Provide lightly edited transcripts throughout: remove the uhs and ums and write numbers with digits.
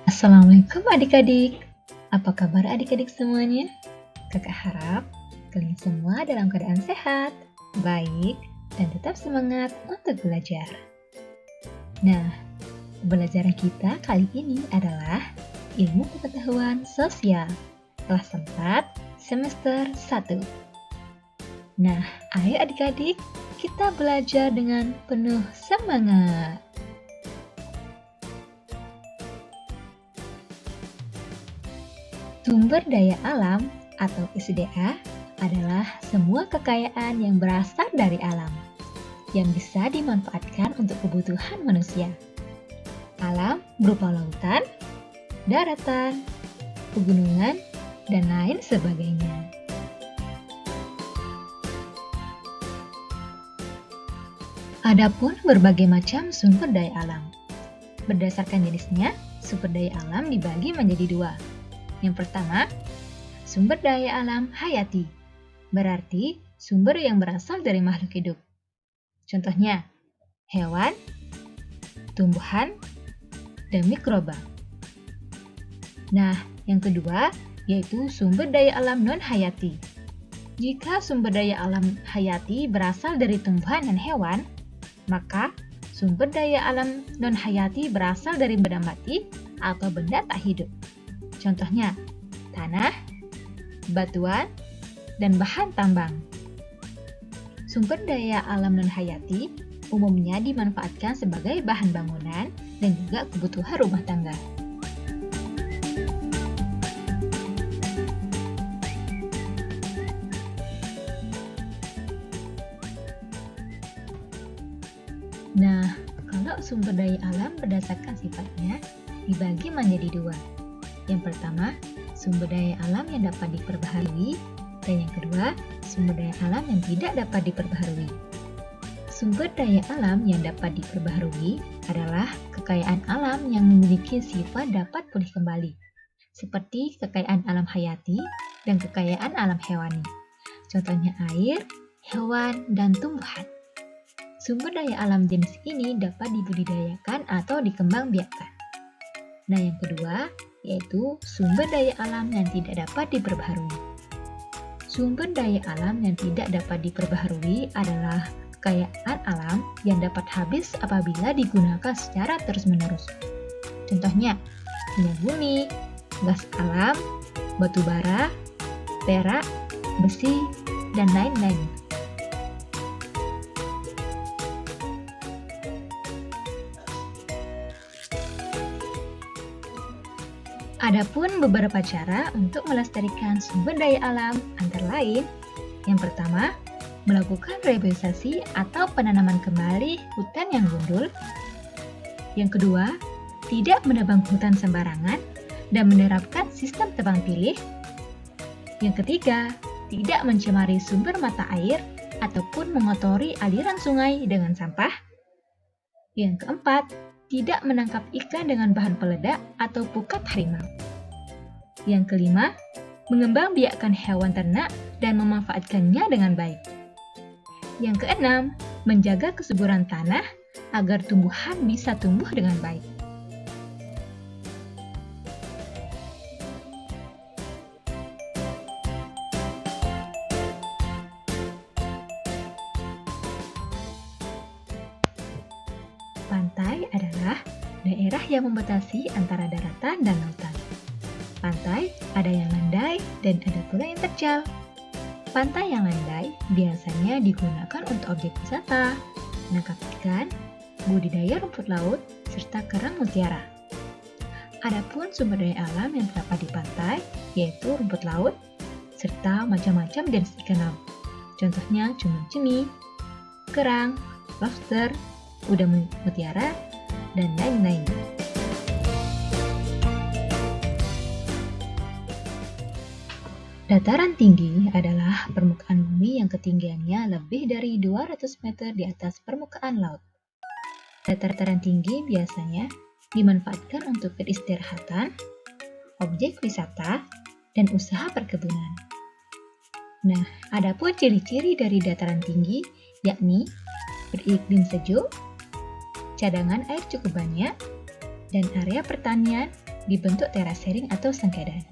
Assalamualaikum adik-adik. Apa kabar adik-adik semuanya? Kakak harap kalian semua dalam keadaan sehat, baik, dan tetap semangat untuk belajar. Nah, pembelajaran kita kali ini adalah Ilmu Pengetahuan Sosial, kelas 4, semester 1. Nah, ayo adik-adik, kita belajar dengan penuh semangat. Sumber daya alam atau SDA adalah semua kekayaan yang berasal dari alam, yang bisa dimanfaatkan untuk kebutuhan manusia. Alam berupa lautan, daratan, pegunungan, dan lain sebagainya. Adapun berbagai macam sumber daya alam. Berdasarkan jenisnya, sumber daya alam dibagi menjadi dua. Yang pertama, sumber daya alam hayati, berarti sumber yang berasal dari makhluk hidup. Contohnya, hewan, tumbuhan, dan mikroba. Nah, yang kedua yaitu sumber daya alam non-hayati. Jika sumber daya alam hayati berasal dari tumbuhan dan hewan, maka sumber daya alam non-hayati berasal dari benda mati atau benda tak hidup. Contohnya, tanah, batuan, dan bahan tambang. Sumber daya alam non-hayati umumnya dimanfaatkan sebagai bahan bangunan dan juga kebutuhan rumah tangga. Nah, kalau sumber daya alam berdasarkan sifatnya dibagi menjadi dua. Yang pertama, sumber daya alam yang dapat diperbaharui, dan yang kedua, sumber daya alam yang tidak dapat diperbaharui. Sumber daya alam yang dapat diperbaharui adalah kekayaan alam yang memiliki sifat dapat pulih kembali, seperti kekayaan alam hayati dan kekayaan alam hewani. Contohnya air, hewan, dan tumbuhan. Sumber daya alam jenis ini dapat dibudidayakan atau dikembangbiakkan. Nah, yang kedua yaitu sumber daya alam yang tidak dapat diperbaharui. Sumber daya alam yang tidak dapat diperbaharui adalah kekayaan alam yang dapat habis apabila digunakan secara terus-menerus. Contohnya, minyak bumi, gas alam, batu bara, perak, besi, dan lain-lain. Adapun beberapa cara untuk melestarikan sumber daya alam antara lain, yang pertama, melakukan rehabilitasi atau penanaman kembali hutan yang gundul. Yang kedua, tidak menebang hutan sembarangan dan menerapkan sistem tebang pilih. Yang ketiga, tidak mencemari sumber mata air ataupun mengotori aliran sungai dengan sampah. Yang keempat, tidak menangkap ikan dengan bahan peledak atau pukat harimau. Yang kelima, mengembangbiakkan hewan ternak dan memanfaatkannya dengan baik. Yang keenam, menjaga kesuburan tanah agar tumbuhan bisa tumbuh dengan baik. Pantai adalah daerah yang membatasi antara daratan dan lautan. Pantai ada yang landai dan ada pula yang terjal. Pantai yang landai biasanya digunakan untuk objek wisata, menangkap ikan, budidaya rumput laut, serta kerang mutiara. Adapun sumber daya alam yang terdapat di pantai yaitu rumput laut, serta macam-macam jenis ikan laut. Contohnya cumi-cumi, kerang, lobster, udang mutiara, dan lain-lain. Dataran tinggi adalah permukaan bumi yang ketinggiannya lebih dari 200 meter di atas permukaan laut. Dataran tinggi biasanya dimanfaatkan untuk peristirahatan, objek wisata, dan usaha perkebunan. Nah, adapun ciri-ciri dari dataran tinggi yakni beriklim sejuk, cadangan air cukup banyak, dan area pertanian dibentuk terasering atau sengkedan.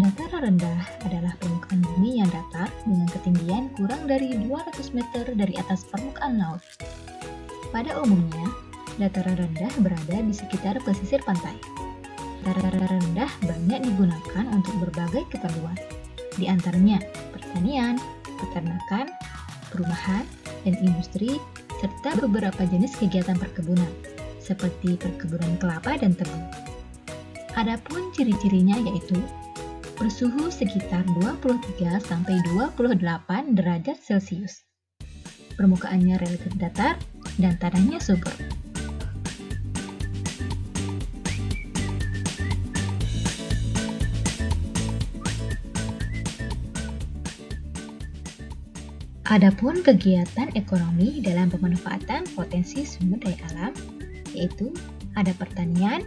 Dataran rendah adalah permukaan bumi yang datar dengan ketinggian kurang dari 200 meter dari atas permukaan laut. Pada umumnya, dataran rendah berada di sekitar pesisir pantai. Dataran rendah banyak digunakan untuk berbagai keperluan, di antaranya pertanian, peternakan, perumahan, dan industri, serta beberapa jenis kegiatan perkebunan, seperti perkebunan kelapa dan tebu. Adapun ciri-cirinya yaitu bersuhu sekitar 23-28 derajat Celcius. Permukaannya relatif datar dan tanahnya subur. Adapun kegiatan ekonomi dalam pemanfaatan potensi sumber daya alam, yaitu ada pertanian,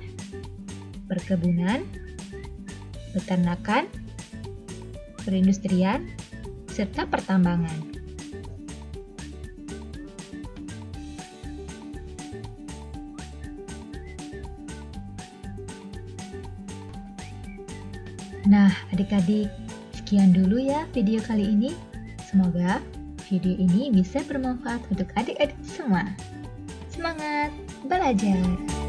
perkebunan, peternakan, perindustrian, serta pertambangan. Nah, adik-adik, sekian dulu ya video kali ini. Semoga video ini bisa bermanfaat untuk adik-adik semua. Semangat belajar!